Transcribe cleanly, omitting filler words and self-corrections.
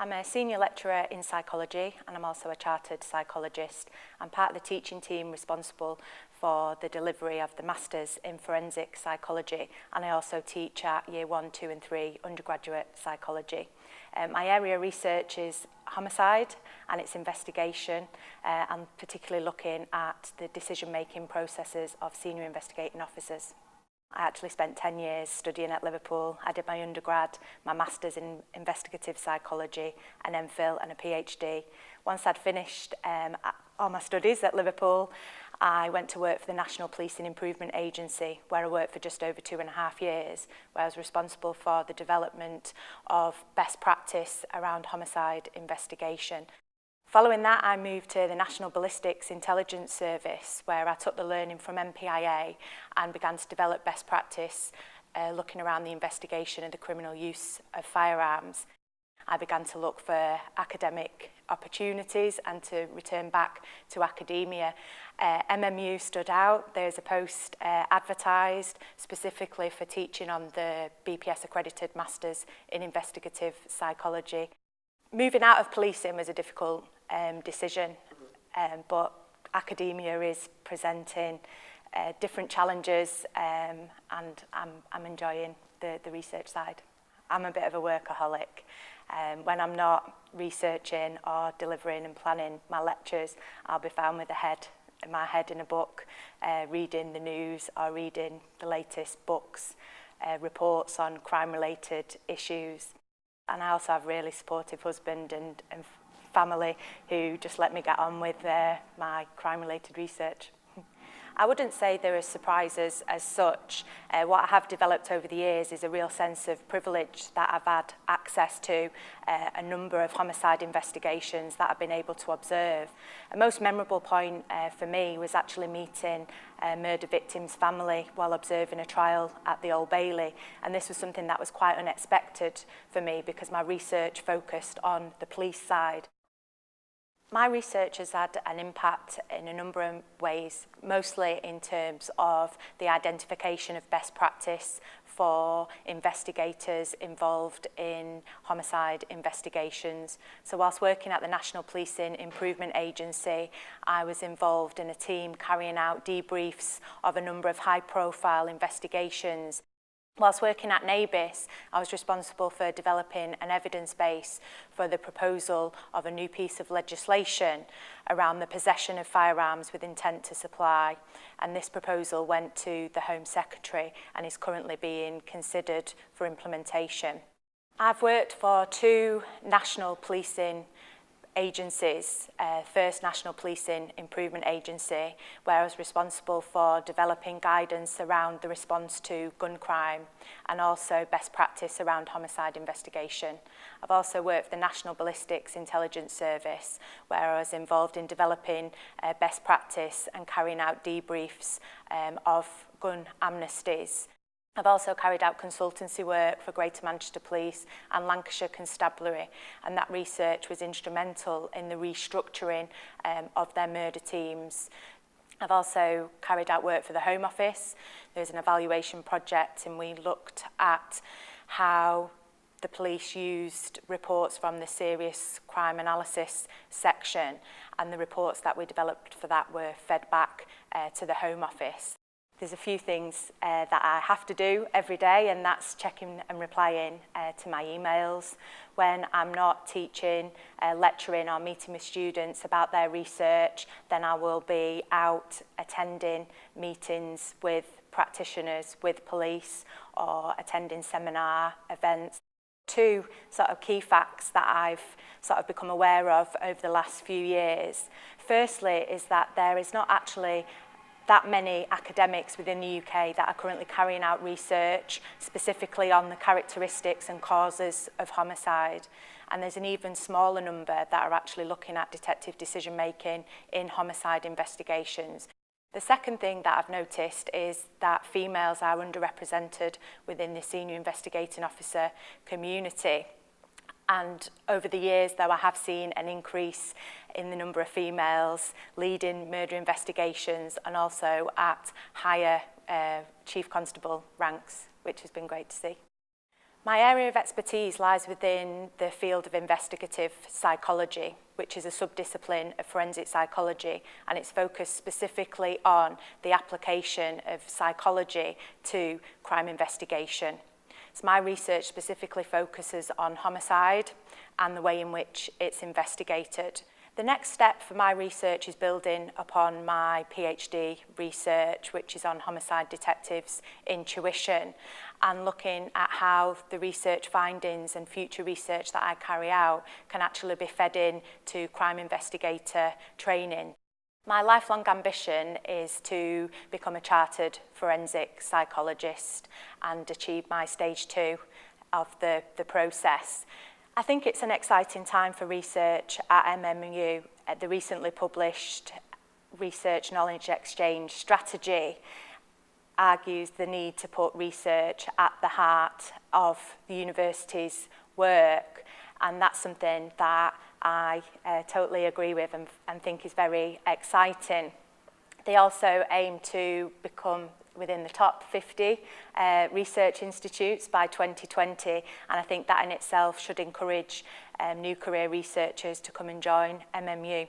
I'm a senior lecturer in psychology and I'm also a chartered psychologist. I'm part of the teaching team responsible for the delivery of the Masters in Forensic Psychology, and I also teach at Year 1, 2 and 3 undergraduate psychology. My area of research is homicide and its investigation. I'm particularly looking at the decision-making processes of senior investigating officers. I actually spent 10 years studying at Liverpool. I did my undergrad, my Masters in Investigative Psychology, an MPhil and a PhD. Once I'd finished all my studies at Liverpool, I went to work for the National Policing Improvement Agency, where I worked for just over 2.5 years, where I was responsible for the development of best practice around homicide investigation. Following that, I moved to the National Ballistics Intelligence Service, where I took the learning from NPIA and began to develop best practice looking around the investigation of the criminal use of firearms. I began to look for academic opportunities and to return back to academia. MMU stood out. There's a post advertised specifically for teaching on the BPS accredited Masters in Investigative Psychology. Moving out of policing was a difficult decision, but academia is presenting different challenges, and I'm enjoying the research side. I'm a bit of a workaholic. When I'm not researching or delivering and planning my lectures, I'll be found with my head in a book, reading the news or reading the latest books, reports on crime-related issues. And I also have a really supportive husband and family who just let me get on with my crime-related research. I wouldn't say there are surprises as such. What I have developed over the years is a real sense of privilege that I've had access to a number of homicide investigations that I've been able to observe. A most memorable point for me was actually meeting a murder victim's family while observing a trial at the Old Bailey, and this was something that was quite unexpected for me because my research focused on the police side. My research has had an impact in a number of ways, mostly in terms of the identification of best practice for investigators involved in homicide investigations. So whilst working at the National Policing Improvement Agency, I was involved in a team carrying out debriefs of a number of high-profile investigations. Whilst working at NABIS, I was responsible for developing an evidence base for the proposal of a new piece of legislation around the possession of firearms with intent to supply. And this proposal went to the Home Secretary and is currently being considered for implementation. I've worked for 2 national policing agencies, first National Policing Improvement Agency, where I was responsible for developing guidance around the response to gun crime and also best practice around homicide investigation. I've also worked for the National Ballistics Intelligence Service, where I was involved in developing best practice and carrying out debriefs of gun amnesties. I've also carried out consultancy work for Greater Manchester Police and Lancashire Constabulary, and that research was instrumental in the restructuring of their murder teams. I've also carried out work for the Home Office. There's an evaluation project, and we looked at how the police used reports from the serious crime analysis section, and the reports that we developed for that were fed back to the Home Office. There's a few things that I have to do every day, and that's checking and replying to my emails. When I'm not teaching, lecturing or meeting with students about their research, then I will be out attending meetings with practitioners, with police, or attending seminar events. 2 sort of key facts that I've sort of become aware of over the last few years. Firstly is that there is not actually that many academics within the UK that are currently carrying out research specifically on the characteristics and causes of homicide. And there's an even smaller number that are actually looking at detective decision making in homicide investigations. The second thing that I've noticed is that females are underrepresented within the senior investigating officer community. And over the years, though, I have seen an increase in the number of females leading murder investigations and also at higher chief constable ranks, which has been great to see. My area of expertise lies within the field of investigative psychology, which is a subdiscipline of forensic psychology, and it's focused specifically on the application of psychology to crime investigation. So my research specifically focuses on homicide and the way in which it's investigated. The next step for my research is building upon my PhD research, which is on homicide detectives' intuition, and looking at how the research findings and future research that I carry out can actually be fed in to crime investigator training. My lifelong ambition is to become a chartered forensic psychologist and achieve my stage 2 of the process. I think it's an exciting time for research at MMU. The recently published Research Knowledge Exchange Strategy argues the need to put research at the heart of the university's work, and that's something that I totally agree with and think is very exciting. They also aim to become within the top 50 research institutes by 2020, and I think that in itself should encourage new career researchers to come and join MMU.